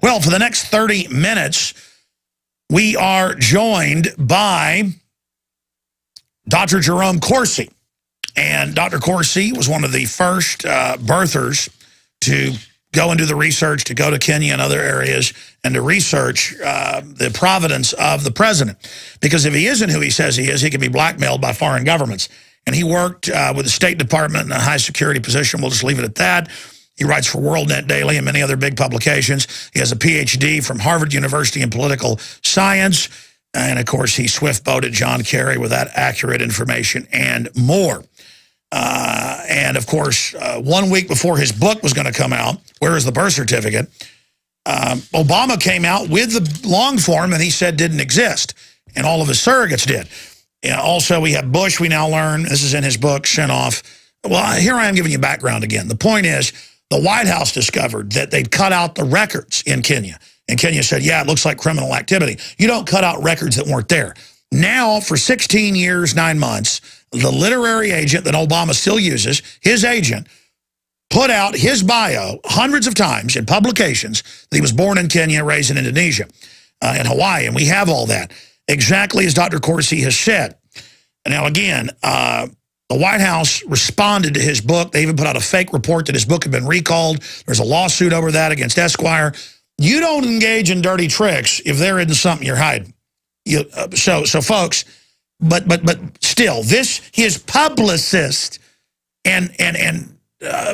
Well, for the next 30 minutes, we are joined by Dr. Jerome Corsi. And Dr. Corsi was one of the first birthers to go and do the research, to go to Kenya and other areas, and to research the providence of the president. Because if he isn't who he says he is, he can be blackmailed by foreign governments. And he worked with the State Department in a high security position. We'll just leave it at that. He writes for WorldNet Daily and many other big publications. He has a PhD from Harvard University in political science. And, of course, he swift-boated John Kerry with that accurate information and more. And, of course, 1 week before his book was going to come out, Where is the Birth Certificate?, Obama came out with the long form and he said didn't exist. And all of his surrogates did. And also, we have Bush, we now learn, this is in his book, sent off. Well, here I am giving you background again. The point is, the White House discovered that they'd cut out the records in Kenya. And Kenya said, yeah, it looks like criminal activity. You don't cut out records that weren't there. Now, for 16 years, 9 months, the literary agent that Obama still uses, his agent, put out his bio hundreds of times in publications that he was born in Kenya, raised in Indonesia, and Hawaii, and we have all that, exactly as Dr. Corsi has said. And now, again, the White House responded to his book. They even put out a fake report that his book had been recalled. There's a lawsuit over that against Esquire. You don't engage in dirty tricks if there isn't something you're hiding. So folks, but still, his publicist, and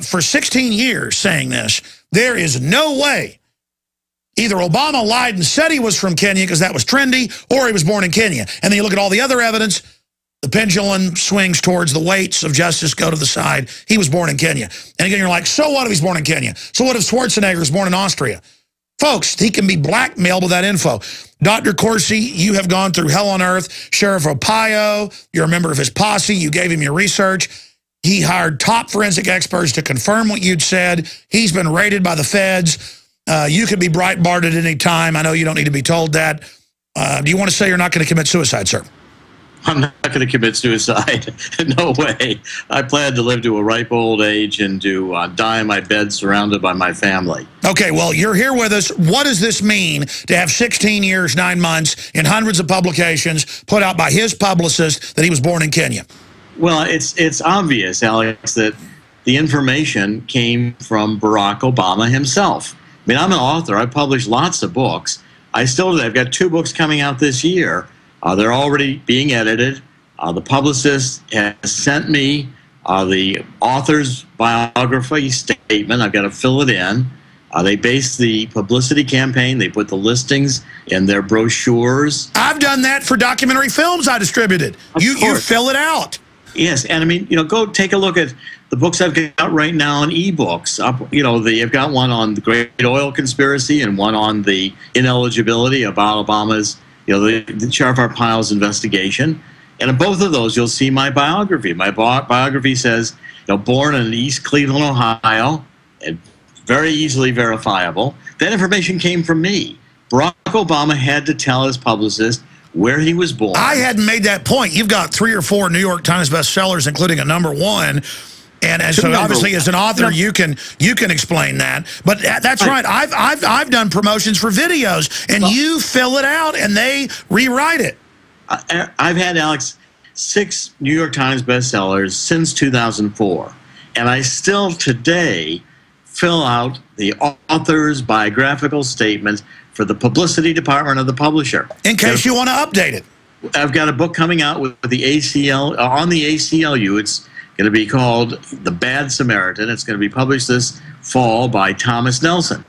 for 16 years saying this, there is no way either Obama lied and said he was from Kenya because that was trendy, or he was born in Kenya. And then you look at all the other evidence, the pendulum swings towards the weights of justice go to the side. He was born in Kenya. And again, you're like, so what if he's born in Kenya? So what if Schwarzenegger is born in Austria? Folks, he can be blackmailed with that info. Dr. Corsi, you have gone through hell on earth. Sheriff Opayo, you're a member of his posse. You gave him your research. He hired top forensic experts to confirm what you'd said. He's been raided by the feds. You could be Breitbart at any time. I know you don't need to be told that. Do you want to say you're not going to commit suicide, sir? I'm not going to commit suicide. No way. I plan to live to a ripe old age and to die in my bed surrounded by my family. Okay, well, you're here with us. What does this mean to have 16 years, 9 months in hundreds of publications put out by his publicist that he was born in Kenya? Well, it's obvious, Alex, that the information came from Barack Obama himself. I mean, I'm an author. I've published lots of books. I've got 2 books coming out this year. They're already being edited. The publicist has sent me the author's biography statement. I've got to fill it in. They base the publicity campaign. They put the listings in their brochures. I've done that for documentary films I distributed. You fill it out. Yes, and I mean, go take a look at the books I've got right now on ebooks. I've got one on the Great Oil Conspiracy and one on the ineligibility about Obama's, the Sheriff Arpaio's investigation. And in both of those, you'll see my biography. My biography says, born in East Cleveland, Ohio, and very easily verifiable. That information came from me. Barack Obama had to tell his publicist where he was born. I hadn't made that point. You've got 3 or 4 New York Times bestsellers, including a #1. And so obviously as an author, you can explain that. But that's right. I've done promotions for videos, and you fill it out and they rewrite it. I've had, Alex, 6 New York Times bestsellers since 2004. And I still today fill out the author's biographical statement for the publicity department of the publisher. In case you want to update it. I've got a book coming out with the ACL, on the ACLU. It's going to be called The Bad Samaritan. It's going to be published this fall by Thomas Nelson.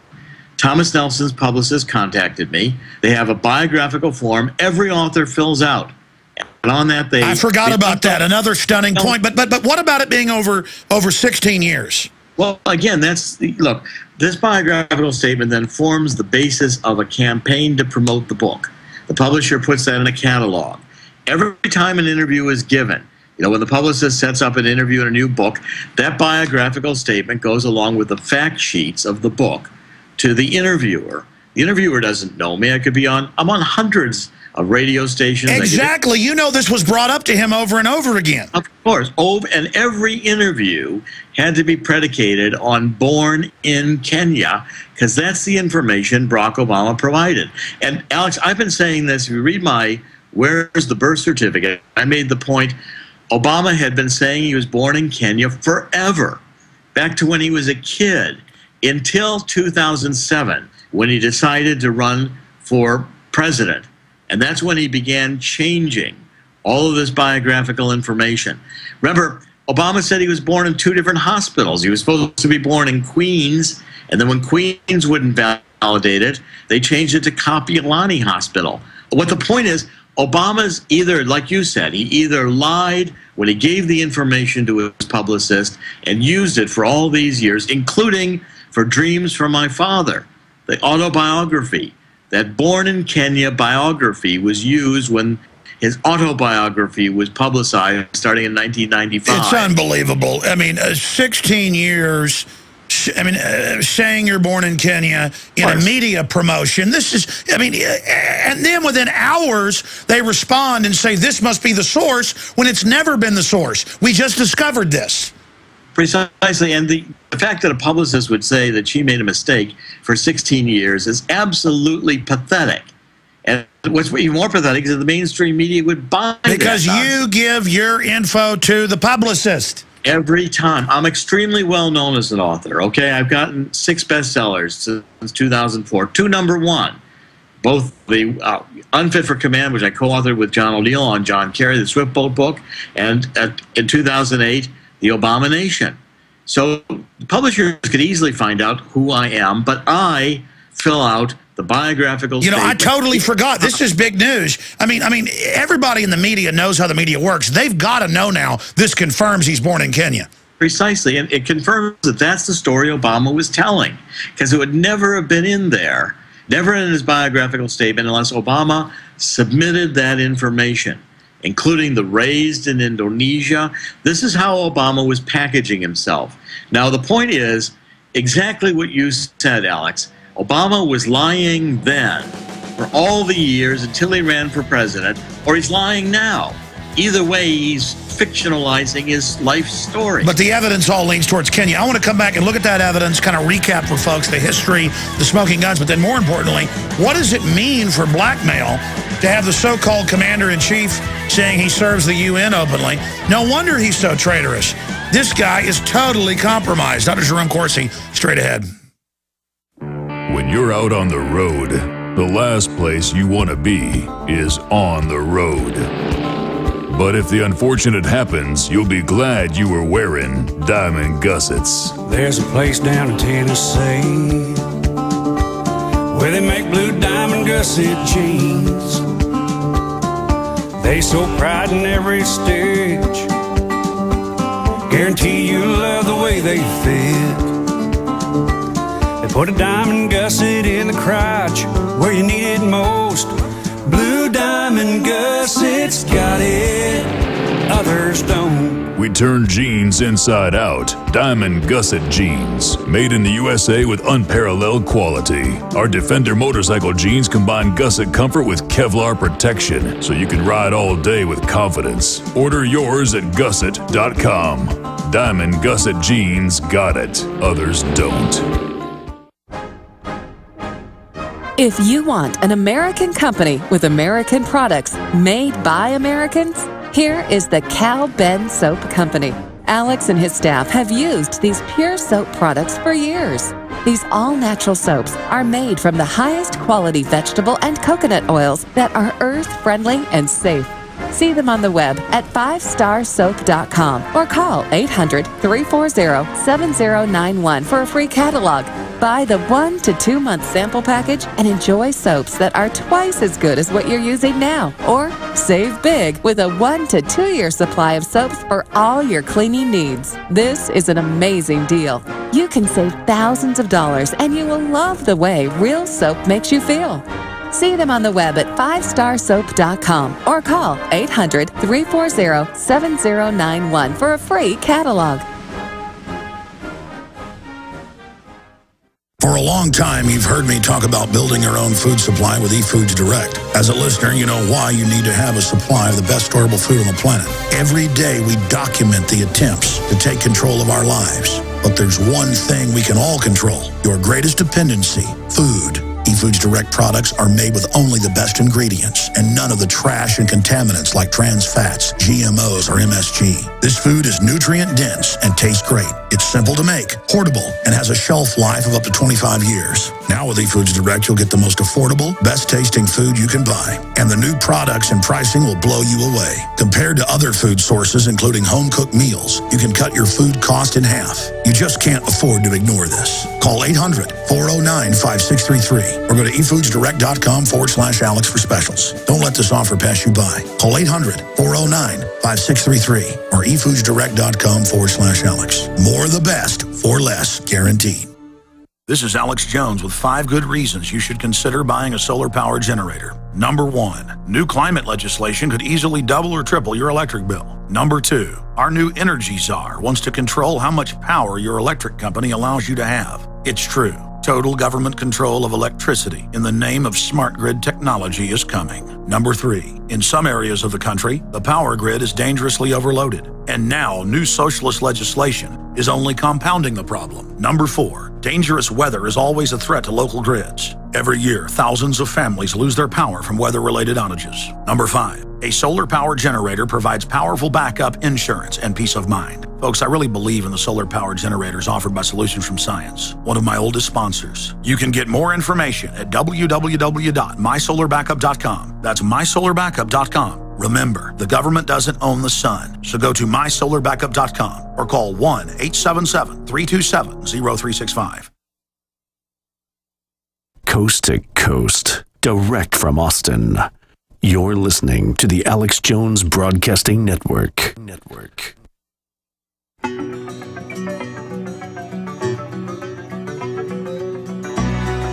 Thomas Nelson's publicist contacted me. They have a biographical form every author fills out. And on that, I forgot about that. Another stunning point. But what about it being over 16 years? Well, again, look, this biographical statement then forms the basis of a campaign to promote the book. The publisher puts that in a catalog. Every time an interview is given, when the publicist sets up an interview in a new book, that biographical statement goes along with the fact sheets of the book to the interviewer. The interviewer doesn't know me. I'm on hundreds of radio stations. Exactly. This was brought up to him over and over again. Of course. And every interview had to be predicated on born in Kenya, because that's the information Barack Obama provided. And Alex, I've been saying this. If you read my "Where's the Birth Certificate?" I made the point Obama had been saying he was born in Kenya forever, back to when he was a kid, until 2007, when he decided to run for president. And that's when he began changing all of this biographical information. Remember, Obama said he was born in 2 different hospitals. He was supposed to be born in Queens, and then when Queens wouldn't validate it, they changed it to Kapiolani Hospital. What the point is, Obama's either, like you said, he either lied when he gave the information to his publicist and used it for all these years, including for Dreams from My Father, the autobiography. That Born in Kenya biography was used when his autobiography was publicized starting in 1995. It's unbelievable. I mean, 16 years, saying you're born in Kenya in a media promotion. This is, and then within hours, they respond and say this must be the source when it's never been the source. We just discovered this. Precisely, and the fact that a publicist would say that she made a mistake for 16 years is absolutely pathetic. And what's even more pathetic is that the mainstream media would buy that. Because you give your info to the publicist. Every time. I'm extremely well known as an author, okay? I've gotten 6 bestsellers since 2004. 2 #1. Both the Unfit for Command, which I co-authored with John O'Neill on John Kerry, the Swift Boat book, and in 2008, The Abomination. So publishers could easily find out who I am, but I fill out the biographical statement. I totally forgot. This is big news. I mean, everybody in the media knows how the media works. They've got to know now this confirms he's born in Kenya. Precisely, and it confirms that that's the story Obama was telling, because it would never have been in there, never in his biographical statement, unless Obama submitted that information, including the raised in Indonesia. This is how Obama was packaging himself. Now, the point is exactly what you said, Alex. Obama was lying then for all the years until he ran for president, or he's lying now. Either way, he's fictionalizing his life story. But the evidence all leans towards Kenya. I want to come back and look at that evidence, kind of recap for folks the history, the smoking guns, but then more importantly, what does it mean for blackmail to have the so-called commander-in-chief saying he serves the UN openly? No wonder he's so traitorous. This guy is totally compromised. Dr. Jerome Corsi, straight ahead. When you're out on the road, the last place you want to be is on the road. But if the unfortunate happens, you'll be glad you were wearing diamond gussets. There's a place down in Tennessee where they make blue diamond gusset jeans. They so pride in every stitch, guarantee you love the way they fit. They put a diamond gusset in the crotch where you need it most. Blue diamond gussets got it, others don't. We turn jeans inside out. Diamond gusset jeans, made in the USA with unparalleled quality. Our Defender motorcycle jeans combine gusset comfort with Kevlar protection, so you can ride all day with confidence. Order yours at gusset.com. Diamond gusset jeans got it, others don't. If you want an American company with American products made by Americans, here is the Cal Ben Soap Company. Alex and his staff have used these pure soap products for years. These all-natural soaps are made from the highest quality vegetable and coconut oils that are earth-friendly and safe. See them on the web at 5starsoap.com or call 800-340-7091 for a free catalog. Buy the 1 to 2 month sample package and enjoy soaps that are twice as good as what you're using now. Or save big with a 1 to 2 year supply of soaps for all your cleaning needs. This is an amazing deal. You can save thousands of dollars and you will love the way real soap makes you feel. See them on the web at 5starsoap.com or call 800-340-7091 for a free catalog. For a long time, you've heard me talk about building your own food supply with eFoods Direct. As a listener, you know why you need to have a supply of the best storable food on the planet. Every day, we document the attempts to take control of our lives. But there's one thing we can all control, your greatest dependency, food. eFoods Direct products are made with only the best ingredients and none of the trash and contaminants like trans fats, GMOs, or MSG. This food is nutrient-dense and tastes great. It's simple to make, portable, and has a shelf life of up to 25 years. Now with eFoods Direct, you'll get the most affordable, best-tasting food you can buy. And the new products and pricing will blow you away. Compared to other food sources, including home-cooked meals, you can cut your food cost in half. You just can't afford to ignore this. Call 800-409-5633 or go to efoodsdirect.com/Alex for specials. Don't let this offer pass you by. Call 800-409-5633 or efoodsdirect.com/Alex. More of the best for less, guaranteed. This is Alex Jones with 5 good reasons you should consider buying a solar power generator. Number 1, new climate legislation could easily double or triple your electric bill. Number 2, our new energy czar wants to control how much power your electric company allows you to have. It's true. Total government control of electricity in the name of smart grid technology is coming. Number 3, in some areas of the country, the power grid is dangerously overloaded. And now, new socialist legislation is only compounding the problem. Number 4, dangerous weather is always a threat to local grids. Every year, thousands of families lose their power from weather-related outages. Number 5, a solar power generator provides powerful backup insurance and peace of mind. Folks, I really believe in the solar power generators offered by Solutions from Science, one of my oldest sponsors. You can get more information at www.mysolarbackup.com. That's mysolarbackup.com. Remember, the government doesn't own the sun, so go to mysolarbackup.com or call 1-877-327-0365. Coast to coast, direct from Austin. You're listening to the Alex Jones Broadcasting Network.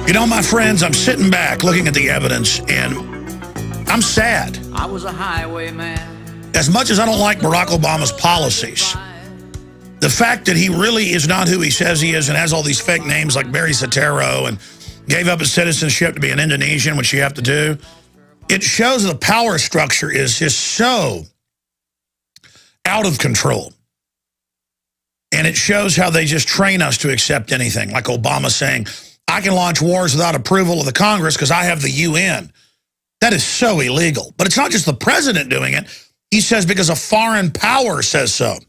You know, my friends, I'm sitting back looking at the evidence, and I'm sad. I was a highwayman. As much as I don't like Barack Obama's policies, the fact that he really is not who he says he is and has all these fake names like Barry Soetoro and gave up his citizenship to be an Indonesian, which you have to do, it shows the power structure is just so out of control. And it shows how they just train us to accept anything, like Obama saying, I can launch wars without approval of the Congress because I have the UN. That is so illegal. But it's not just the president doing it. He says because a foreign power says so.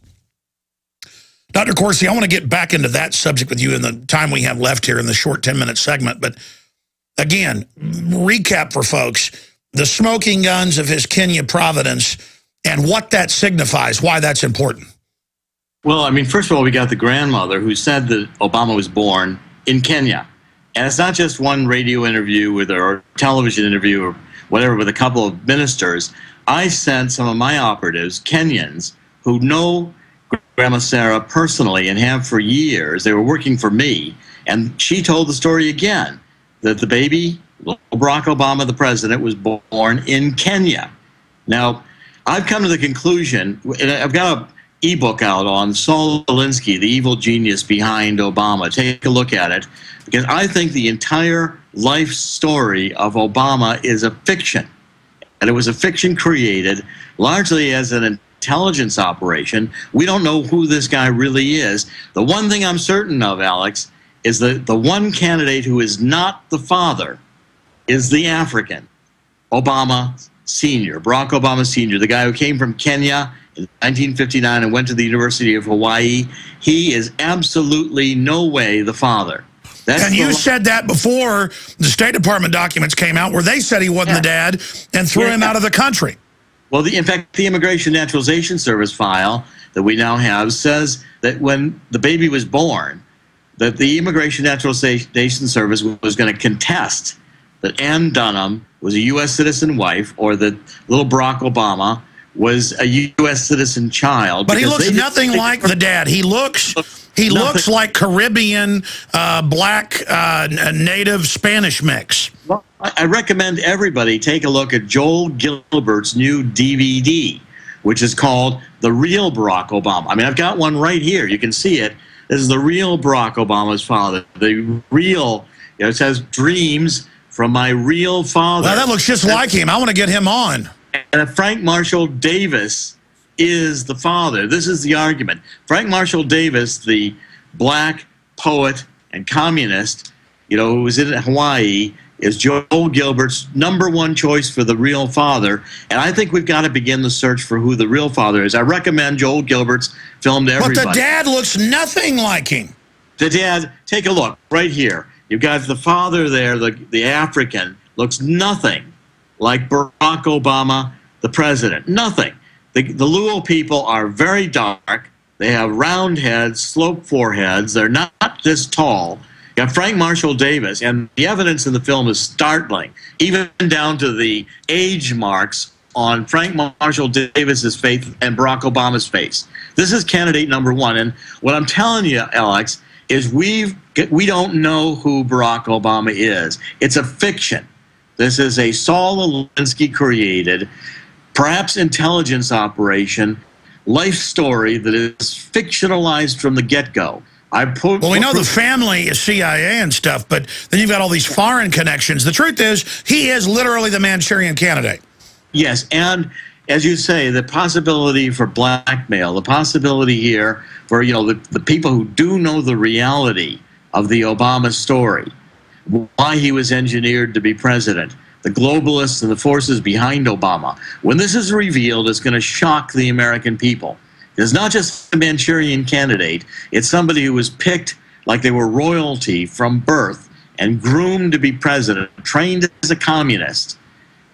Dr. Corsi, I want to get back into that subject with you in the time we have left here in the short 10-minute segment. But again, recap for folks, the smoking guns of his Kenya providence and what that signifies, why that's important. Well, I mean, first of all, we got the grandmother who said that Obama was born in Kenya. And it's not just one radio interview with her or television interview or whatever with a couple of ministers. I sent some of my operatives, Kenyans, who know Grandma Sarah personally and have for years. They were working for me. And she told the story again, that the baby, Barack Obama, the president, was born in Kenya. Now, I've come to the conclusion, and I've got an ebook out on Saul Alinsky, the evil genius behind Obama. Take a look at it, because I think the entire life story of Obama is a fiction. And it was a fiction created largely as an intelligence operation. We don't know who this guy really is. The one thing I'm certain of, Alex, is that the one candidate who is not the father is the African, Obama Sr., Barack Obama Sr., the guy who came from Kenya in 1959 and went to the University of Hawaii. He is absolutely no way the father. And you said that before the State Department documents came out where they said he wasn't the dad and threw him out of the country. Well, in fact, the Immigration Naturalization Service file that we now have says that when the baby was born, that the Immigration Naturalization Service was going to contest that Ann Dunham was a U.S. citizen wife or that little Barack Obama was a U.S. citizen child. But he looks nothing like the dad. He looks like Caribbean, black, native Spanish mix. Well, I recommend everybody take a look at Joel Gilbert's new DVD, which is called The Real Barack Obama. I mean, I've got one right here. You can see it. This is the real Barack Obama's father. The real, it says dreams from my real father. Well, that looks just like him. I want to get him on. And Frank Marshall Davis is the father. This is the argument. Frank Marshall Davis, the black poet and communist, who was in Hawaii, is Joel Gilbert's #1 choice for the real father. And I think we've got to begin the search for who the real father is. I recommend Joel Gilbert's film to everybody. But the dad looks nothing like him. The dad, take a look right here. You've got the father there, the African, looks nothing like Barack Obama, the president. Nothing. The Luo people are very dark. They have round heads, sloped foreheads. They're not this tall. You got Frank Marshall Davis, and the evidence in the film is startling, even down to the age marks on Frank Marshall Davis's face and Barack Obama's face. This is candidate #1, and what I'm telling you, Alex, is we don't know who Barack Obama is. It's a fiction. This is a Saul Alinsky created, perhaps intelligence operation, life story that is fictionalized from the get-go. Well, we know the family is CIA and stuff, but then you've got all these foreign connections. The truth is, he is literally the Manchurian candidate. Yes, and as you say, the possibility for blackmail, the possibility here for, the people who do know the reality of the Obama story, why he was engineered to be president, the globalists and the forces behind Obama. When this is revealed, it's going to shock the American people. It's not just a Manchurian candidate. It's somebody who was picked like they were royalty from birth and groomed to be president, trained as a communist.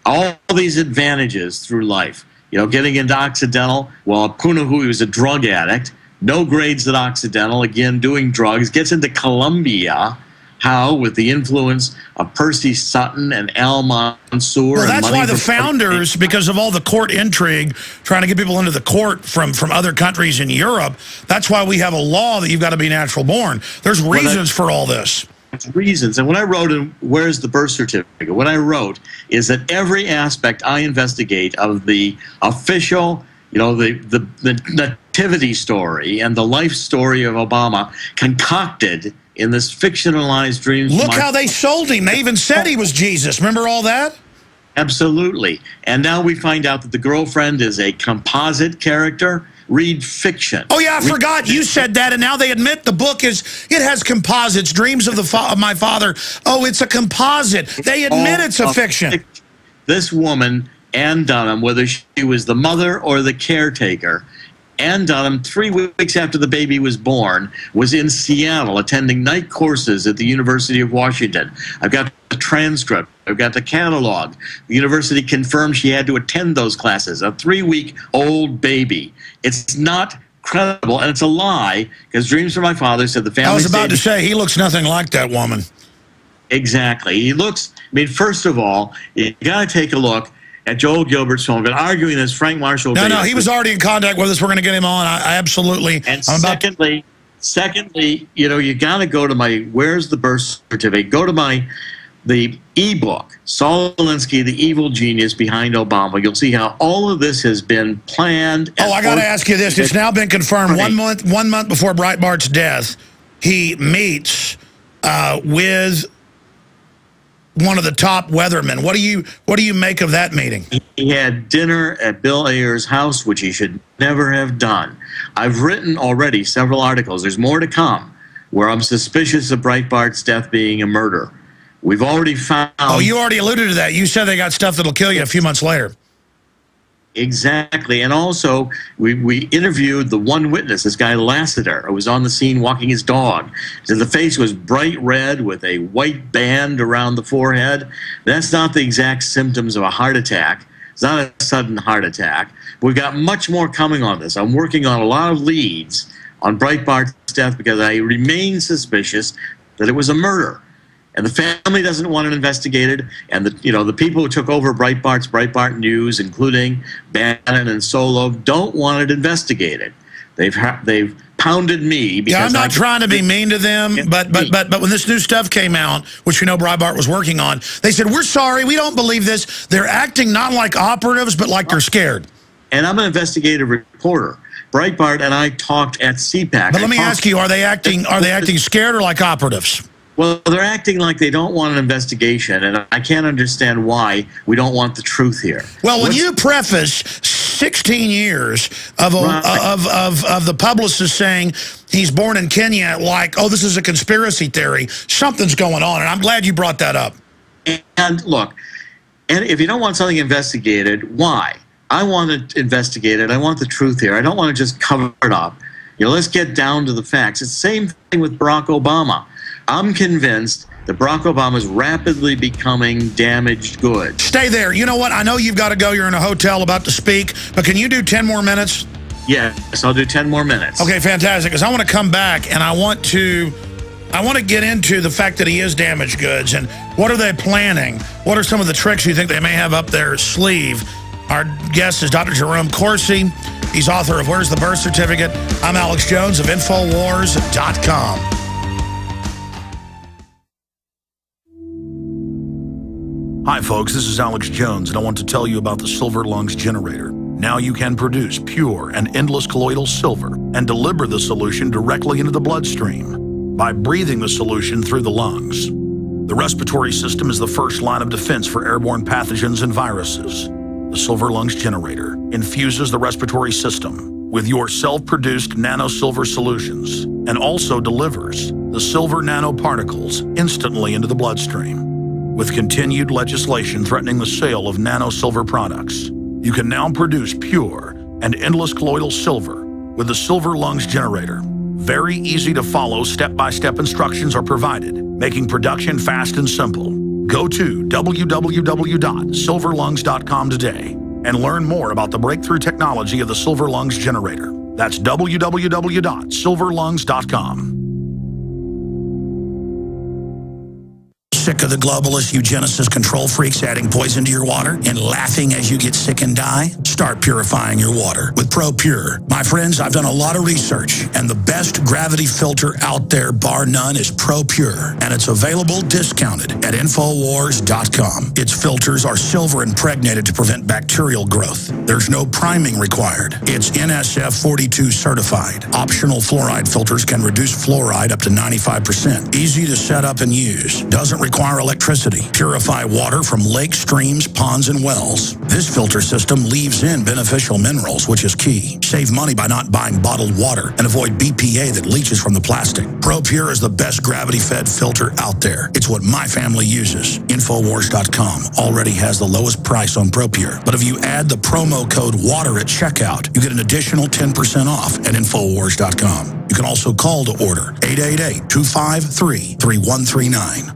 All these advantages through life. Getting into Occidental, well, Punahu, he was a drug addict. No grades at Occidental, again, doing drugs. Gets into Columbia. How? With the influence of Percy Sutton and Al Mansour. Well, that's why the founders, because of all the court intrigue, trying to get people into the court from other countries in Europe, that's why we have a law that you've got to be natural born. There's reasons for all this. Reasons. And when I wrote in Where's the Birth Certificate, what I wrote is that every aspect I investigate of the official, the nativity story and the life story of Obama concocted in this fictionalized dreams. Look how they sold him. They even said he was Jesus. Remember all that? Absolutely. And now we find out that the girlfriend is a composite character. Read fiction. Oh, yeah, I forgot you said that, and now they admit the book it has composites, dreams of my father. Oh, it's a composite. They admit it's a fiction. This woman, Ann Dunham, whether she was the mother or the caretaker, Ann Dunham, 3 weeks after the baby was born, was in Seattle attending night courses at the University of Washington. I've got the transcript. I've got the catalog. The university confirmed she had to attend those classes. A 3-week-old baby. It's not credible, and it's a lie, because Dreams from My Father said the family... I was about to say, he looks nothing like that woman. Exactly. He looks... first of all, you got to take a look at Joel Gilbert's film. Been arguing this, Frank Marshall Davis. No, he was already in contact with us. We're going to get him on. I absolutely... And secondly, you got to go to my Where's the Birth Certificate? Go to the ebook, Saul Alinsky, the evil genius behind Obama. You'll see how all of this has been planned. I got to ask you this. It's now been confirmed 1 month before Breitbart's death, he meets with one of the top weathermen. What do you make of that meeting? He had dinner at Bill Ayer's house, which he should never have done. I've written already several articles. There's more to come where I'm suspicious of Breitbart's death being a murder. We've already found... Oh, you already alluded to that. You said they got stuff that'll kill you a few months later. Exactly. And also, we interviewed the one witness, this guy Lassiter, who was on the scene walking his dog. So the face was bright red with a white band around the forehead. That's not the exact symptoms of a heart attack. It's not a sudden heart attack. We've got much more coming on this. I'm working on a lot of leads on Breitbart's death because I remain suspicious that it was a murder. And the family doesn't want it investigated, and the people who took over Breitbart News, including Bannon and Solo, don't want it investigated. They've pounded me because I'm not trying to be mean to them, but when this new stuff came out, which we know Breitbart was working on, they said, "We're sorry, we don't believe this." They're acting not like operatives, but like they're scared. And I'm an investigative reporter. Breitbart and I talked at CPAC. But let me ask you, are they acting scared or like operatives? Well, they're acting like they don't want an investigation, and I can't understand why we don't want the truth here. Well, when you preface 16 years of the publicist saying he's born in Kenya, like, oh, this is a conspiracy theory, something's going on, and I'm glad you brought that up. And look, and if you don't want something investigated, why? I want it investigated. I want the truth here. I don't want to just cover it up. You know, let's get down to the facts. It's the same thing with Barack Obama. I'm convinced that Barack Obama is rapidly becoming damaged goods. Stay there. You know what? I know you've got to go. You're in a hotel about to speak, but can you do 10 more minutes? Yes, I'll do 10 more minutes. Okay, fantastic. Because I want to come back and I want to get into the fact that he is damaged goods and what are they planning? What are some of the tricks you think they may have up their sleeve? Our guest is Dr. Jerome Corsi. He's author of Where's the Birth Certificate? I'm Alex Jones of Infowars.com. Hi folks, this is Alex Jones, and I want to tell you about the Silver Lungs generator. Now you can produce pure and endless colloidal silver and deliver the solution directly into the bloodstream by breathing the solution through the lungs. The respiratory system is the first line of defense for airborne pathogens and viruses. The Silver Lungs generator infuses the respiratory system with your self-produced nano-silver solutions and also delivers the silver nanoparticles instantly into the bloodstream. With continued legislation threatening the sale of nano-silver products, you can now produce pure and endless colloidal silver with the Silver Lungs generator. Very easy to follow step-by-step instructions are provided, making production fast and simple. Go to www.silverlungs.com today and learn more about the breakthrough technology of the Silver Lungs generator. That's www.silverlungs.com. Sick of the globalist eugenicist control freaks adding poison to your water and laughing as you get sick and die? Start purifying your water with ProPure. My friends, I've done a lot of research, and the best gravity filter out there, bar none, is ProPure, and it's available discounted at Infowars.com. Its filters are silver impregnated to prevent bacterial growth. There's no priming required. It's NSF 42 certified. Optional fluoride filters can reduce fluoride up to 95%. Easy to set up and use. Doesn't require electricity. Purify water from lakes, streams, ponds, and wells. This filter system leaves in beneficial minerals, which is key. Save money by not buying bottled water and avoid BPA that leaches from the plastic. ProPure is the best gravity-fed filter out there. It's what my family uses. Infowars.com already has the lowest price on ProPure, but if you add the promo code WATER at checkout, you get an additional 10% off at Infowars.com. You can also call to order 888-253-3139.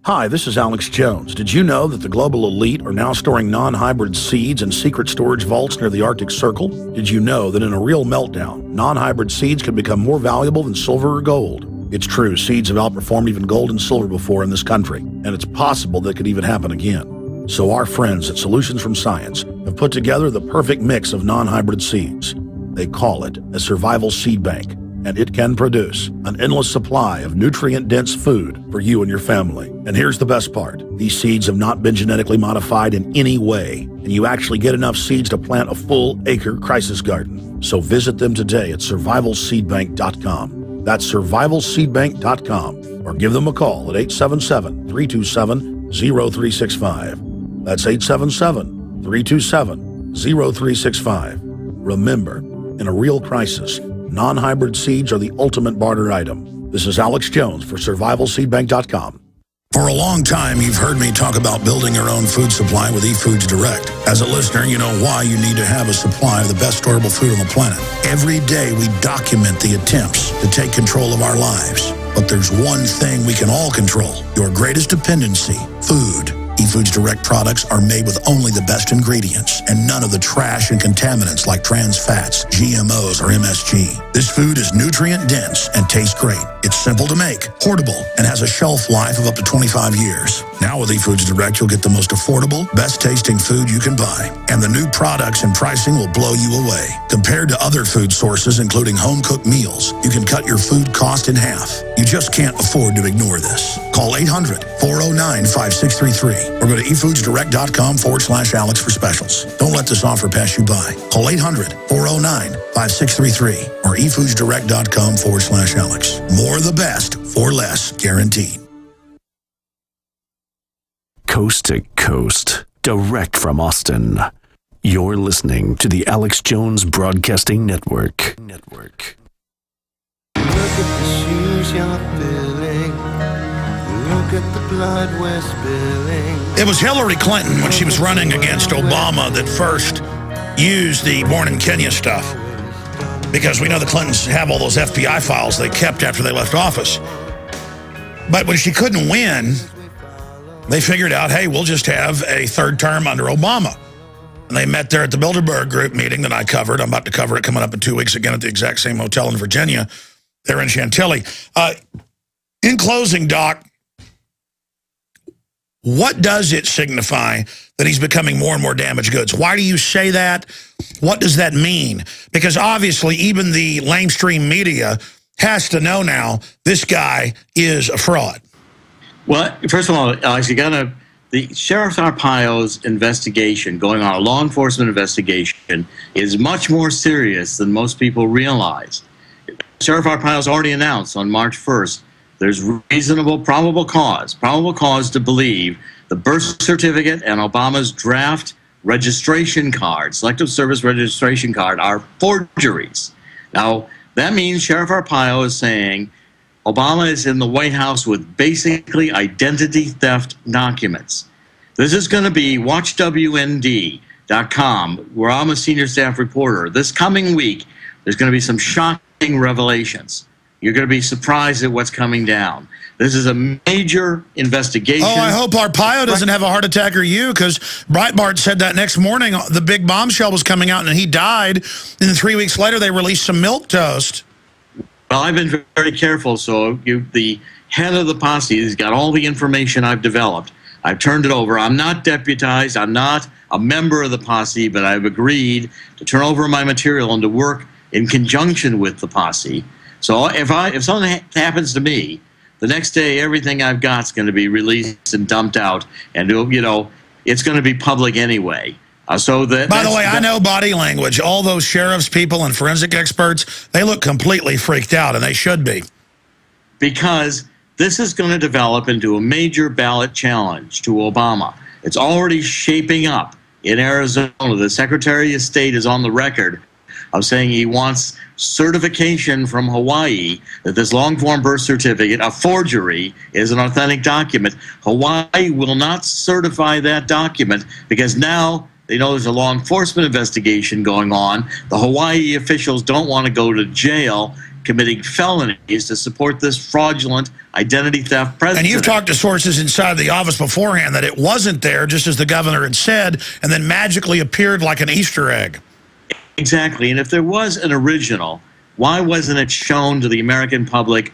Hi, this is Alex Jones. Did you know that the global elite are now storing non-hybrid seeds in secret storage vaults near the Arctic Circle? Did you know that in a real meltdown, non-hybrid seeds can become more valuable than silver or gold? It's true, seeds have outperformed even gold and silver before in this country, and it's possible that could even happen again. So our friends at Solutions from Science have put together the perfect mix of non-hybrid seeds. They call it a survival seed bank, and it can produce an endless supply of nutrient-dense food for you and your family. And here's the best part. These seeds have not been genetically modified in any way, and you actually get enough seeds to plant a full-acre crisis garden. So visit them today at survivalseedbank.com. That's survivalseedbank.com, or give them a call at 877-327-0365. That's 877-327-0365. Remember, in a real crisis, non-hybrid seeds are the ultimate barter item. This is Alex Jones for survivalseedbank.com. For a long time, you've heard me talk about building your own food supply with eFoods Direct. As a listener, you know why you need to have a supply of the best storable food on the planet. Every day, we document the attempts to take control of our lives. But there's one thing we can all control, your greatest dependency, food. eFoods Direct products are made with only the best ingredients and none of the trash and contaminants like trans fats, GMOs, or MSG. This food is nutrient-dense and tastes great. It's simple to make, portable, and has a shelf life of up to 25 years. Now with eFoods Direct, you'll get the most affordable, best-tasting food you can buy. And the new products and pricing will blow you away. Compared to other food sources, including home-cooked meals, you can cut your food cost in half. You just can't afford to ignore this. Call 800-409-5633 or go to efoodsdirect.com/Alex for specials. Don't let this offer pass you by. Call 800-409-5633 or efoodsdirect.com/Alex. More of the best for less, guaranteed. Coast to coast, direct from Austin. You're listening to the Alex Jones Broadcasting Network. Look at the shoes you're filling. Look at the blood we're spilling. It was Hillary Clinton when she was running against Obama that first used the Born in Kenya stuff. Because we know the Clintons have all those FBI files they kept after they left office. But when she couldn't win, they figured out, hey, we'll just have a third term under Obama. And they met there at the Bilderberg Group meeting that I covered. I'm about to cover it coming up in 2 weeks again at the exact same hotel in Virginia. They're in Chantilly. In closing, Doc, what does it signify that he's becoming more and more damaged goods? Why do you say that? What does that mean? Because obviously even the lamestream media has to know now this guy is a fraud. Well, first of all, Alex, the Sheriff Arpaio's investigation, going on a law enforcement investigation, is much more serious than most people realize. Sheriff Arpaio's already announced on March 1st, there's reasonable probable cause to believe the birth certificate and Obama's draft registration card, selective service registration card, are forgeries. Now, that means Sheriff Arpaio is saying Obama is in the White House with basically identity theft documents. This is going to be watchwnd.com, where I'm a senior staff reporter. This coming week, there's going to be some shocking revelations. You're going to be surprised at what's coming down. This is a major investigation. Oh, I hope Arpaio doesn't have a heart attack or you, because Breitbart said that next morning the big bombshell was coming out and he died. And then 3 weeks later, they released some milquetoast. Well, I've been very careful. So the head of the posse has got all the information I've developed. I've turned it over. I'm not deputized. I'm not a member of the posse, but I've agreed to turn over my material and to work in conjunction with the posse. So if something happens to me, the next day everything I've got is going to be released and dumped out, and it's going to be public anyway. By the way, I know body language. All those sheriffs people and forensic experts, they look completely freaked out, and they should be. Because this is going to develop into a major ballot challenge to Obama. It's already shaping up in Arizona. The Secretary of State is on the record of saying he wants certification from Hawaii that this long-form birth certificate, a forgery, is an authentic document. Hawaii will not certify that document because now they know there's a law enforcement investigation going on. The Hawaii officials don't want to go to jail committing felonies to support this fraudulent identity theft president. And you've talked to sources inside the office beforehand that it wasn't there, just as the governor had said, and then magically appeared like an Easter egg. Exactly. And if there was an original, why wasn't it shown to the American public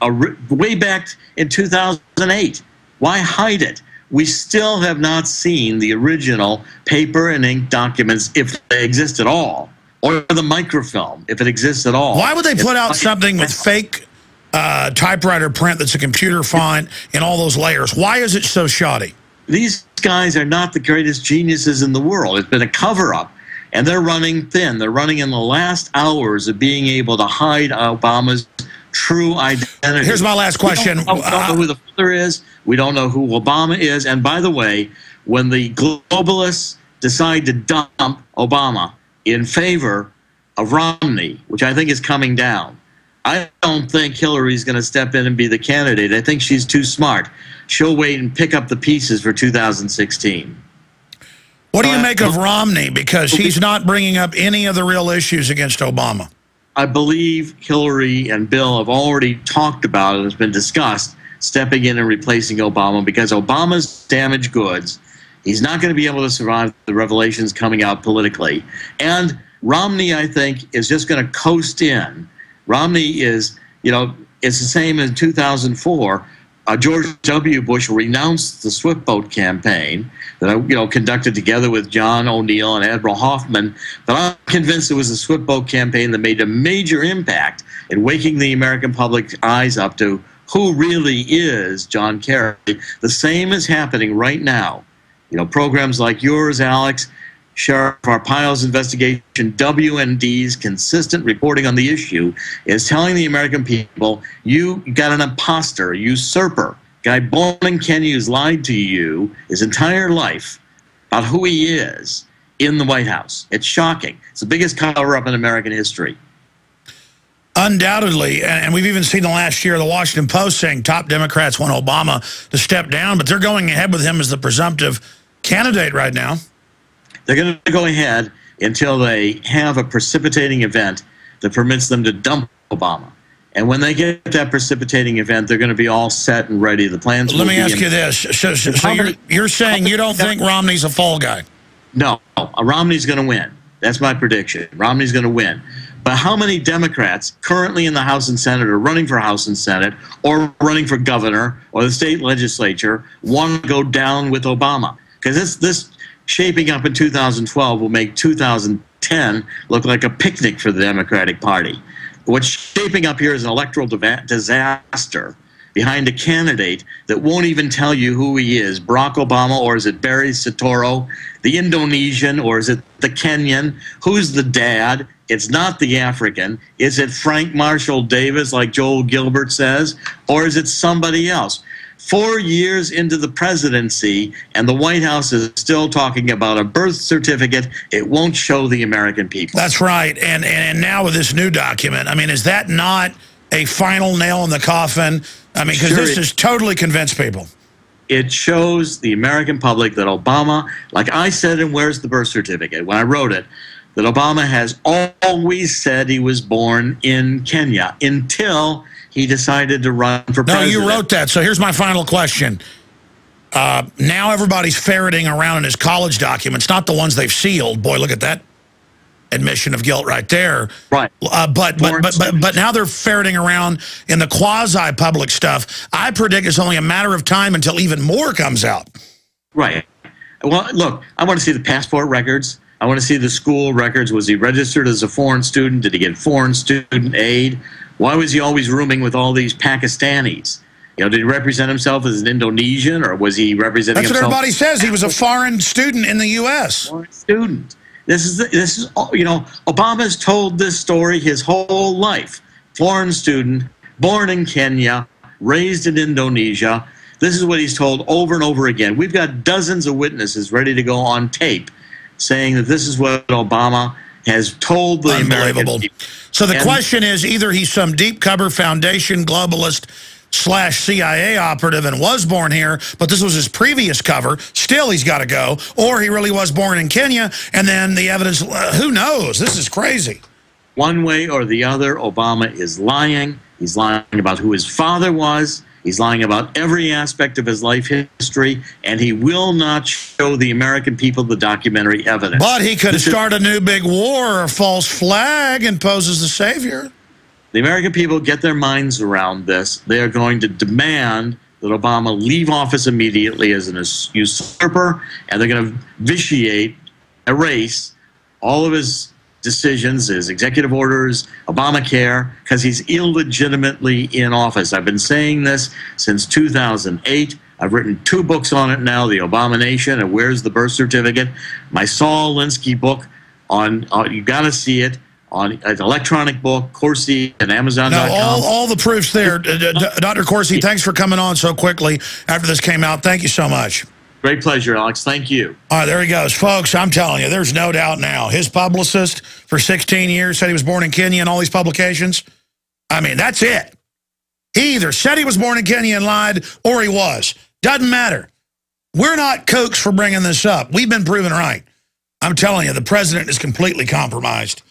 way back in 2008? Why hide it? We still have not seen the original paper and ink documents, if they exist at all, or the microfilm, if it exists at all. Why would they put out something with fake typewriter print that's a computer font and all those layers? Why is it so shoddy? These guys are not the greatest geniuses in the world. It's been a cover-up. And they're running thin. They're running in the last hours of being able to hide Obama's true identity. Here's my last question. We don't know who the father is. We don't know who Obama is. And by the way, when the globalists decide to dump Obama in favor of Romney, which I think is coming down, I don't think Hillary's going to step in and be the candidate. I think she's too smart. She'll wait and pick up the pieces for 2016. What do you make of Romney? Because he's not bringing up any of the real issues against Obama. I believe Hillary and Bill have already talked about it. It's been discussed, stepping in and replacing Obama, because Obama's damaged goods. He's not going to be able to survive the revelations coming out politically. And Romney, I think, is just going to coast in. Romney is, it's the same as 2004. George W. Bush renounced the Swift Boat campaign that I, conducted together with John O'Neill and Admiral Hoffman. But I'm convinced it was the Swift Boat campaign that made a major impact in waking the American public's eyes up to who really is John Kerry. The same is happening right now. You know, programs like yours, Alex, Sheriff Arpaio's investigation, WND's consistent reporting on the issue is telling the American people, you got an imposter, usurper, guy born in Kenya who's lied to you his entire life about who he is in the White House. It's shocking. It's the biggest cover-up in American history. Undoubtedly, and we've even seen the last year the Washington Post saying top Democrats want Obama to step down, but they're going ahead with him as the presumptive candidate right now. They're going to go ahead until they have a precipitating event that permits them to dump Obama. And when they get that precipitating event, they're going to be all set and ready. The plans will be. Let me ask you this. So you're saying you don't think Romney's a fall guy? No. Romney's going to win. That's my prediction. Romney's going to win. But how many Democrats currently in the House and Senate or running for House and Senate or running for governor or the state legislature want to go down with Obama? Because this shaping up in 2012 will make 2010 look like a picnic for the Democratic Party. What's shaping up here is an electoral disaster behind a candidate that won't even tell you who he is. Barack Obama, or is it Barry Soetoro, the Indonesian, or is it the Kenyan? Who's the dad? It's not the African. Is it Frank Marshall Davis, like Joel Gilbert says, or is it somebody else? 4 years into the presidency, and the White House is still talking about a birth certificate. It won't show the American people. That's right. And now with this new document, I mean, is that not a final nail in the coffin? I mean, because this has totally convinced people. It shows the American public that Obama, like I said in Where's the Birth Certificate, when I wrote it, that Obama has always said he was born in Kenya until he decided to run for president. No, you wrote that. So here's my final question. Now everybody's ferreting around in his college documents, not the ones they've sealed. Boy, look at that admission of guilt right there. Right. But now they're ferreting around in the quasi-public stuff. I predict it's only a matter of time until even more comes out. Right. Well, look, I want to see the passport records. I want to see the school records. Was he registered as a foreign student? Did he get foreign student aid? Why was he always rooming with all these Pakistanis? You know, did he represent himself as an Indonesian, or was he representing himself? That's what everybody says. He was a foreign student in the U.S. Foreign student. This is you know, Obama's told this story his whole life. Foreign student, born in Kenya, raised in Indonesia. This is what he's told over and over again. We've got dozens of witnesses ready to go on tape saying that this is what Obama has told the American people. So the question is, either he's some deep cover foundation globalist / CIA operative and was born here, but this was his previous cover, still he's got to go, or he really was born in Kenya, and then the evidence, who knows? This is crazy. One way or the other, Obama is lying. He's lying about who his father was. He's lying about every aspect of his life history, and he will not show the American people the documentary evidence. But he could start a new big war or false flag and pose as the savior. The American people get their minds around this. They are going to demand that Obama leave office immediately as an usurper, and they're going to vitiate, erase all of his decisions, his executive orders, Obamacare, because he's illegitimately in office. I've been saying this since 2008. I've written 2 books on it now, The Abomination and Where's the Birth Certificate. My Saul Alinsky book on, you got to see it, on an electronic book, Corsi and Amazon.com. No, all the proofs there. Dr. Corsi, thanks for coming on so quickly after this came out. Thank you so much. Great pleasure, Alex. Thank you. All right, there he goes. Folks, I'm telling you, there's no doubt now. His publicist for 16 years said he was born in Kenya in all these publications. I mean, that's it. He either said he was born in Kenya and lied, or he was. Doesn't matter. We're not kooks for bringing this up. We've been proven right. I'm telling you, the president is completely compromised.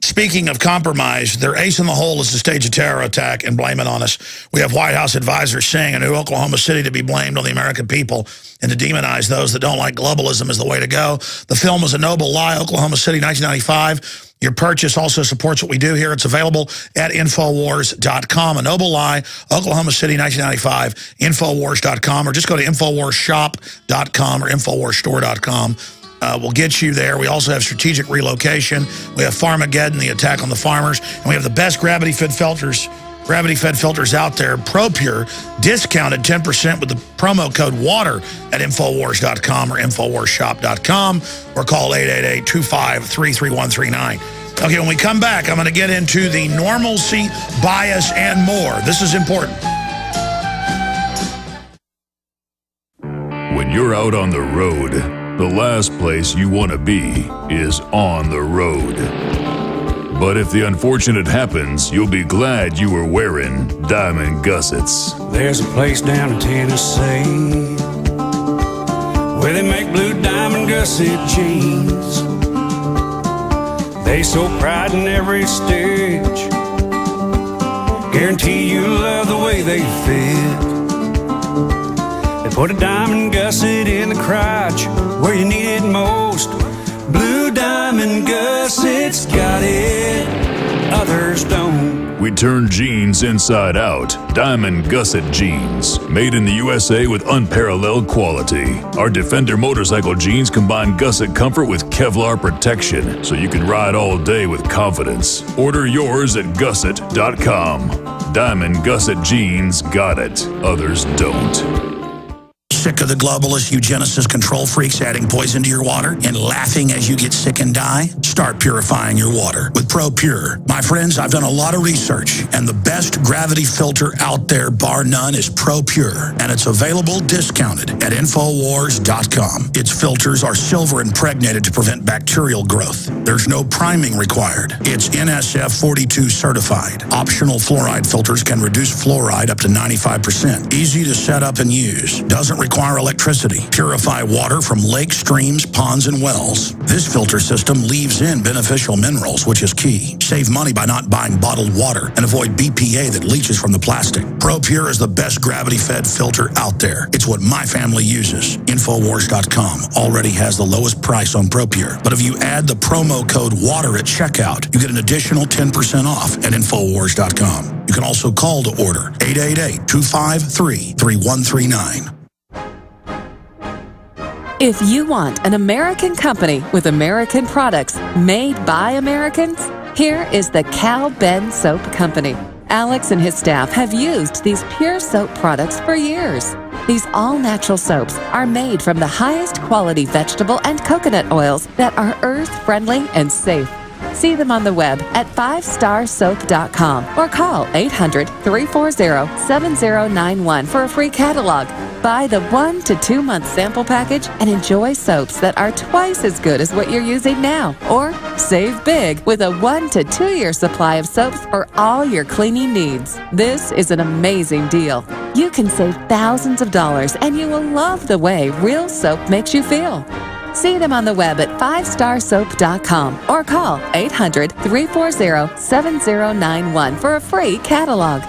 Speaking of compromise, their ace in the hole is to stage a terror attack and blame it on us. We have White House advisors saying in Oklahoma City to be blamed on the American people and to demonize those that don't like globalism is the way to go. The film was A Noble Lie, Oklahoma City, 1995. Your purchase also supports what we do here. It's available at Infowars.com. A Noble Lie, Oklahoma City, 1995, Infowars.com, or just go to InfoWarsShop.com or InfoWarsStore.com. We'll get you there. We also have strategic relocation. We have Farmageddon, the attack on the farmers. And we have the best gravity-fed filters gravity-fed filters out there. ProPure, discounted 10% with the promo code WATER at Infowars.com or InfoWarsShop.com, or call 888-253-3139. Okay, when we come back, I'm going to get into the normalcy, bias, and more. This is important. When you're out on the road, the last place you want to be is on the road. But if the unfortunate happens, you'll be glad you were wearing diamond gussets. There's a place down in Tennessee where they make blue diamond gusset jeans. They so pride in every stitch, guarantee you love the way they fit. They put a diamond gusset in the crotch where you need it most. Blue diamond gussets got it, others don't. We turn jeans inside out. Diamond gusset jeans. Made in the USA with unparalleled quality. Our Defender motorcycle jeans combine gusset comfort with Kevlar protection, so you can ride all day with confidence. Order yours at gusset.com. Diamond gusset jeans got it, others don't. Sick of the globalist eugenicist control freaks adding poison to your water and laughing as you get sick and die? Start purifying your water with ProPure. My friends, I've done a lot of research, and the best gravity filter out there, bar none, is ProPure, and it's available discounted at Infowars.com. Its filters are silver impregnated to prevent bacterial growth. There's no priming required. It's NSF 42 certified. Optional fluoride filters can reduce fluoride up to 95%. Easy to set up and use. Doesn't require electricity. Purify water from lakes, streams, ponds, and wells. This filter system leaves in beneficial minerals, which is key. Save money by not buying bottled water and avoid BPA that leaches from the plastic. ProPure is the best gravity-fed filter out there. It's what my family uses. Infowars.com already has the lowest price on ProPure, but if you add the promo code WATER at checkout, you get an additional 10% off at Infowars.com. You can also call to order 888-253-3139. If you want an American company with American products made by Americans, here is the Cal Ben Soap Company. Alex and his staff have used these pure soap products for years. These all-natural soaps are made from the highest quality vegetable and coconut oils that are earth-friendly and safe. See them on the web at 5starsoap.com or call 800-340-7091 for a free catalog. Buy the 1 to 2 month sample package and enjoy soaps that are twice as good as what you're using now. Or save big with a 1 to 2 year supply of soaps for all your cleaning needs. This is an amazing deal. You can save thousands of dollars and you will love the way real soap makes you feel. See them on the web at 5starsoap.com or call 800-340-7091 for a free catalog.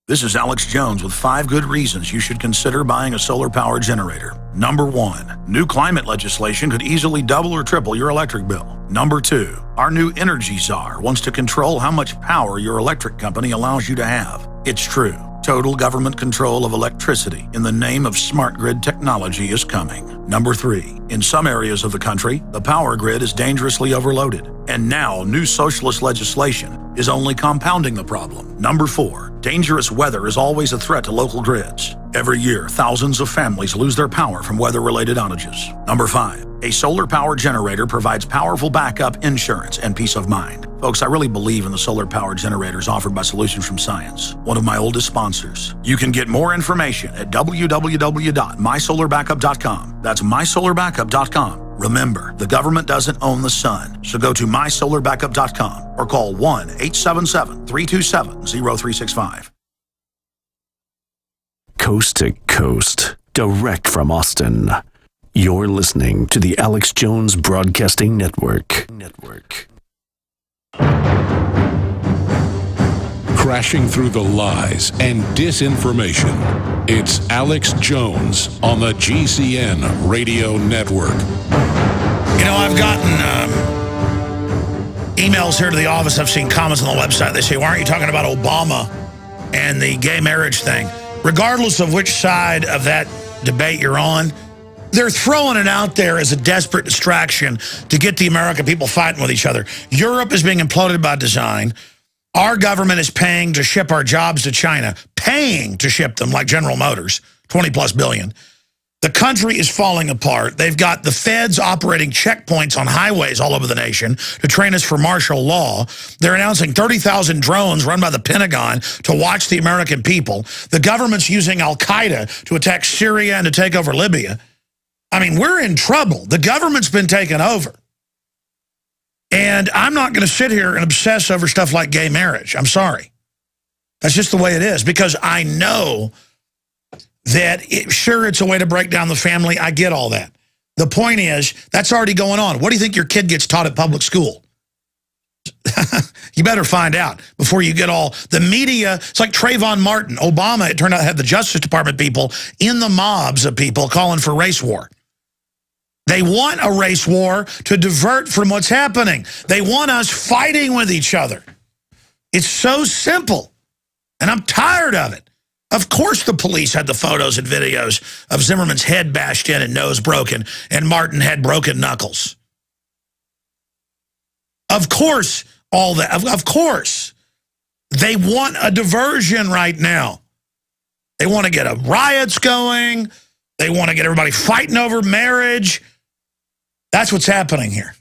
This is Alex Jones with 5 good reasons you should consider buying a solar power generator. Number 1, new climate legislation could easily double or triple your electric bill. Number 2, our new energy czar wants to control how much power your electric company allows you to have. It's true. Total government control of electricity in the name of smart grid technology is coming. Number 3, in some areas of the country, the power grid is dangerously overloaded. And now, new socialist legislation is only compounding the problem. Number 4, dangerous weather is always a threat to local grids. Every year, thousands of families lose their power from weather-related outages. Number 5, a solar power generator provides powerful backup insurance and peace of mind. Folks, I really believe in the solar power generators offered by Solutions from Science, one of my oldest sponsors. You can get more information at www.mysolarbackup.com. That's mysolarbackup.com. Remember, the government doesn't own the sun, so go to mysolarbackup.com or call 1-877-327-0365. Coast to coast, direct from Austin. You're listening to the Alex Jones Broadcasting Network. Crashing through the lies and disinformation, it's Alex Jones on the GCN Radio Network. You know, I've gotten emails here to the office. I've seen comments on the website. They say, why aren't you talking about Obama and the gay marriage thing? Regardless of which side of that debate you're on, They're throwing it out there as a desperate distraction to get the American people fighting with each other. Europe is being imploded by design. Our government is paying to ship our jobs to China, paying to ship them like General Motors, 20+ billion. The country is falling apart. They've got the feds operating checkpoints on highways all over the nation to train us for martial law. They're announcing 30,000 drones run by the Pentagon to watch the American people. The government's using al-Qaeda to attack Syria and to take over Libya. I mean, we're in trouble. The government's been taken over. And I'm not going to sit here and obsess over stuff like gay marriage. I'm sorry. That's just the way it is, because I know that, sure, it's a way to break down the family. I get all that. The point is, that's already going on. What do you think your kid gets taught at public school? You better find out before you get all the media. It's like Trayvon Martin. Obama, it turned out, had the Justice Department people in the mobs of people calling for race war. They want a race war to divert from what's happening. They want us fighting with each other. It's so simple, and I'm tired of it. Of course the police had the photos and videos of Zimmerman's head bashed in and nose broken, and Martin had broken knuckles. Of course, all that. Of course. They want a diversion right now. They want to get riots going. They want to get everybody fighting over marriage. That's what's happening here.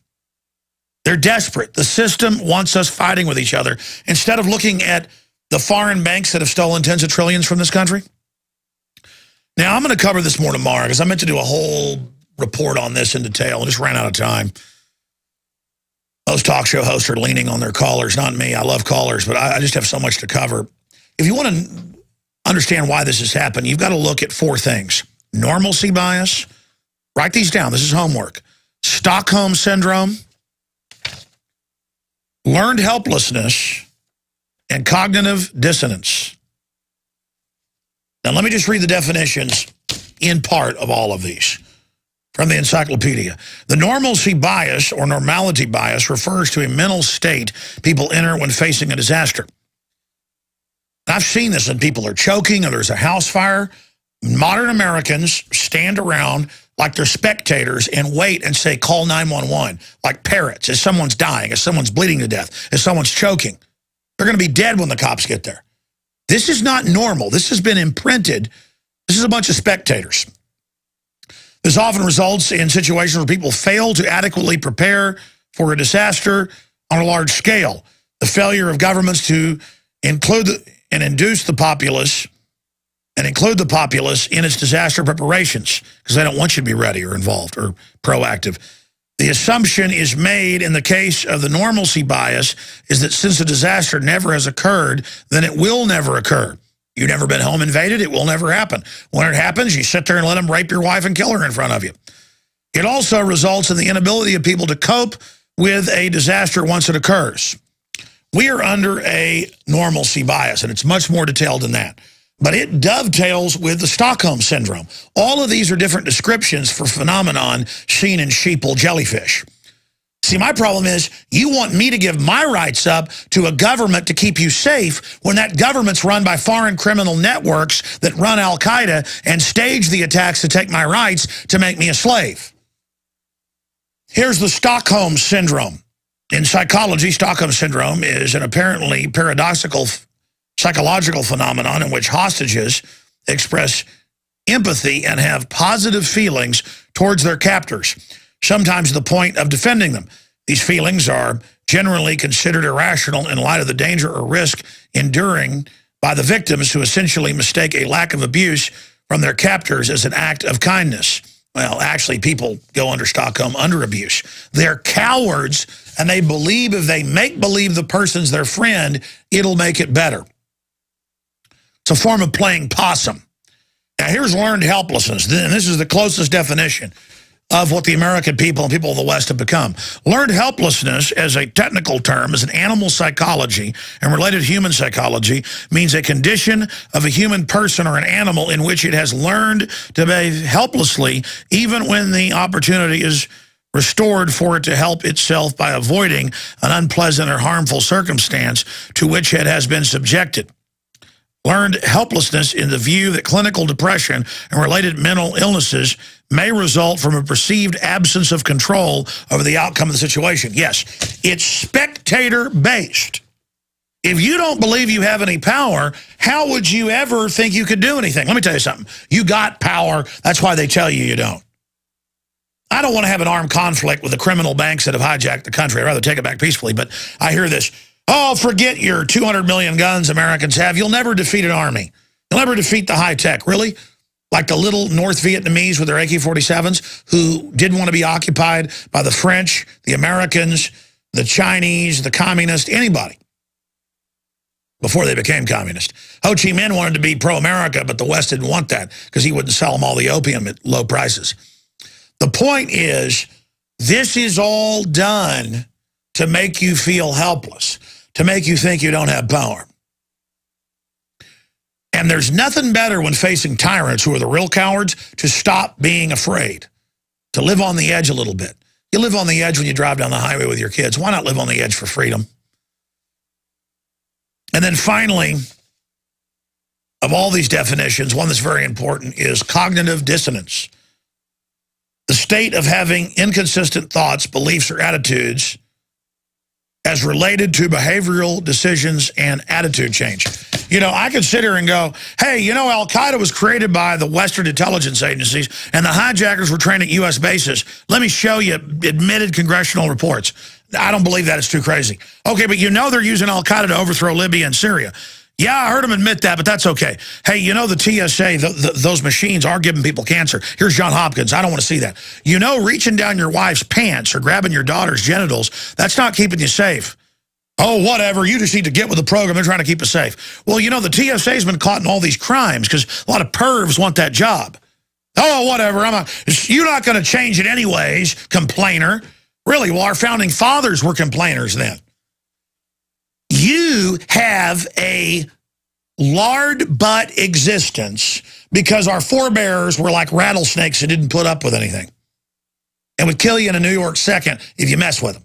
They're desperate. The system wants us fighting with each other instead of looking at the foreign banks that have stolen tens of trillions from this country. Now, I'm going to cover this more tomorrow because I meant to do a whole report on this in detail. I just ran out of time. Most talk show hosts are leaning on their callers, not me. I love callers, but I just have so much to cover. If you want to understand why this has happened, you've got to look at 4 things. Normalcy bias. Write these down. This is homework. Stockholm Syndrome. Learned helplessness. And cognitive dissonance. Now, let me just read the definitions in part of all of these from the encyclopedia. The normalcy bias or normality bias refers to a mental state people enter when facing a disaster. I've seen this when people are choking or there's a house fire. Modern Americans stand around like they're spectators and wait and say, call 911, like parrots, as someone's dying, as someone's bleeding to death, as someone's choking. They're going to be dead when the cops get there. This is not normal. This has been imprinted. This is a bunch of spectators. This often results in situations where people fail to adequately prepare for a disaster on a large scale. The failure of governments to include and induce the populace and include the populace in its disaster preparations because they don't want you to be ready or involved or proactive. The assumption is made in the case of the normalcy bias is that since a disaster never has occurred, then it will never occur. You've never been home invaded, it will never happen. When it happens, you sit there and let them rape your wife and kill her in front of you. It also results in the inability of people to cope with a disaster once it occurs. We are under a normalcy bias, and it's much more detailed than that. But it dovetails with the Stockholm Syndrome. All of these are different descriptions for phenomenon seen in sheeple jellyfish. See, my problem is you want me to give my rights up to a government to keep you safe when that government's run by foreign criminal networks that run al-Qaeda and stage the attacks to take my rights to make me a slave. Here's the Stockholm Syndrome. In psychology, Stockholm Syndrome is an apparently paradoxical psychological phenomenon in which hostages express empathy and have positive feelings towards their captors, sometimes to the point of defending them. These feelings are generally considered irrational in light of the danger or risk enduring by the victims who essentially mistake a lack of abuse from their captors as an act of kindness. Well, actually, people go under Stockholm under abuse. They're cowards, and they believe if they make believe the person's their friend, it'll make it better. It's a form of playing possum. Now, here's learned helplessness. And this is the closest definition of what the American people and people of the West have become. Learned helplessness, as a technical term, is an animal psychology and related human psychology, means a condition of a human person or an animal in which it has learned to behave helplessly even when the opportunity is restored for it to help itself by avoiding an unpleasant or harmful circumstance to which it has been subjected. learned helplessness in the view that clinical depression and related mental illnesses may result from a perceived absence of control over the outcome of the situation. Yes, it's spectator-based. If you don't believe you have any power, how would you ever think you could do anything? Let me tell you something. You got power. That's why they tell you you don't. I don't want to have an armed conflict with the criminal banks that have hijacked the country. I'd rather take it back peacefully. But I hear this, oh, forget your 200 million guns Americans have. You'll never defeat an army. You'll never defeat the high tech. Really? Like the little North Vietnamese with their AK-47s who didn't want to be occupied by the French, the Americans, the Chinese, the communists, anybody before they became communist. Ho Chi Minh wanted to be pro-America, but the West didn't want that because he wouldn't sell them all the opium at low prices. The point is, this is all done to make you feel helpless, to make you think you don't have power. And there's nothing better when facing tyrants who are the real cowards to stop being afraid, to live on the edge a little bit. You live on the edge when you drive down the highway with your kids. Why not live on the edge for freedom? And then finally, of all these definitions, one that's very important is cognitive dissonance. The state of having inconsistent thoughts, beliefs, or attitudes as related to behavioral decisions and attitude change. You know, I could sit here and go, hey, you know, Al-Qaeda was created by the Western intelligence agencies and the hijackers were trained at U.S. bases. Let me show you admitted congressional reports. I don't believe that. It's too crazy. Okay, but you know they're using Al-Qaeda to overthrow Libya and Syria. Yeah, I heard them admit that, but that's okay. Hey, you know the TSA, those machines are giving people cancer. Here's John Hopkins. I don't want to see that. You know reaching down your wife's pants or grabbing your daughter's genitals, that's not keeping you safe. Oh, whatever. You just need to get with the program. They're trying to keep us safe. Well, you know the TSA's been caught in all these crimes because a lot of pervs want that job. Oh, whatever. You're not going to change it anyways, complainer. Really, well, our founding fathers were complainers then. You have a lard butt existence because our forebears were like rattlesnakes and didn't put up with anything. And would kill you in a New York second if you mess with them.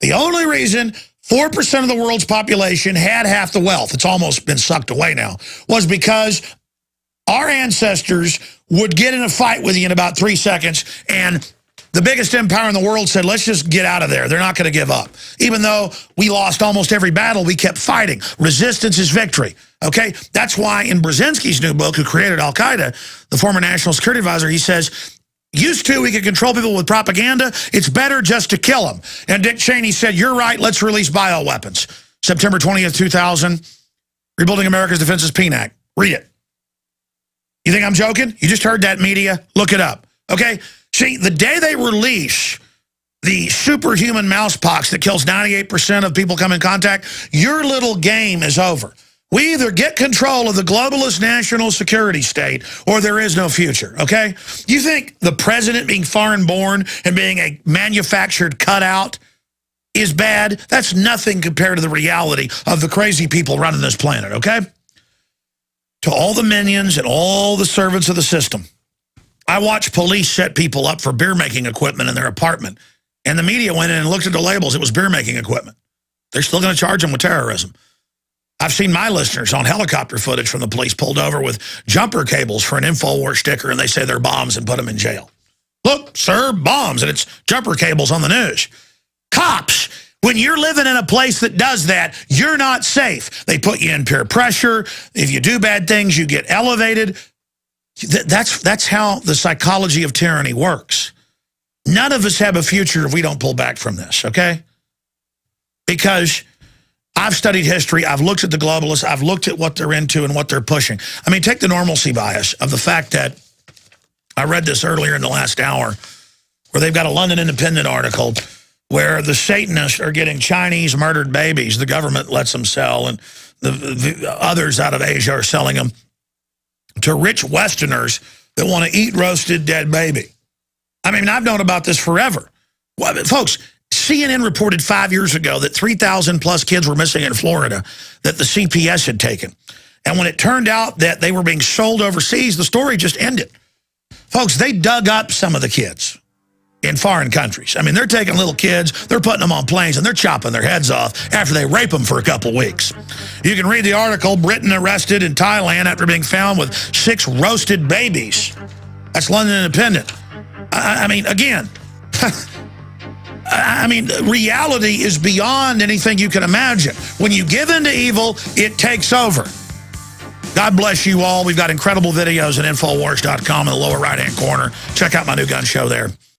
The only reason 4% of the world's population had half the wealth, it's almost been sucked away now, was because our ancestors would get in a fight with you in about 3 seconds, and the biggest empire in the world said, let's just get out of there. They're not going to give up. Even though we lost almost every battle, we kept fighting. Resistance is victory. Okay? That's why in Brzezinski's new book, who created Al-Qaeda, the former national security advisor, he says, used to, we could control people with propaganda. It's better just to kill them. And Dick Cheney said, you're right, let's release bioweapons. September 20th, 2000, Rebuilding America's Defenses PNAC. Read it. You think I'm joking? You just heard that, media? Look it up. Okay? See, the day they release the superhuman mousepox that kills 98% of people come in contact, your little game is over. We either get control of the globalist national security state or there is no future, okay? You think the president being foreign-born and being a manufactured cutout is bad? That's nothing compared to the reality of the crazy people running this planet, okay? To all the minions and all the servants of the system, I watched police set people up for beer-making equipment in their apartment, and the media went in and looked at the labels. It was beer-making equipment. They're still going to charge them with terrorism. I've seen my listeners on helicopter footage from the police pulled over with jumper cables for an InfoWars sticker, and they say they're bombs and put them in jail. Look, sir, bombs, and it's jumper cables on the news. Cops, when you're living in a place that does that, you're not safe. They put you in peer pressure. If you do bad things, you get elevated. That's how the psychology of tyranny works. None of us have a future if we don't pull back from this, okay? Because I've studied history. I've looked at the globalists. I've looked at what they're into and what they're pushing. I mean, take the normalcy bias of the fact that I read this earlier in the last hour where they've got a London Independent article where the Satanists are getting Chinese murdered babies. The government lets them sell, and the others out of Asia are selling them to rich Westerners that want to eat roasted dead baby. I mean, I've known about this forever. Well, folks, CNN reported 5 years ago that 3,000 plus kids were missing in Florida that the CPS had taken. And when it turned out that they were being sold overseas, the story just ended. Folks, they dug up some of the kids. in foreign countries. I mean, they're taking little kids, they're putting them on planes, and they're chopping their heads off after they rape them for a couple weeks. You can read the article, Britain arrested in Thailand after being found with 6 roasted babies. That's London Independent. I mean, again, I mean, reality is beyond anything you can imagine. When you give in to evil, it takes over. God bless you all. We've got incredible videos at Infowars.com in the lower right-hand corner. Check out my new gun show there.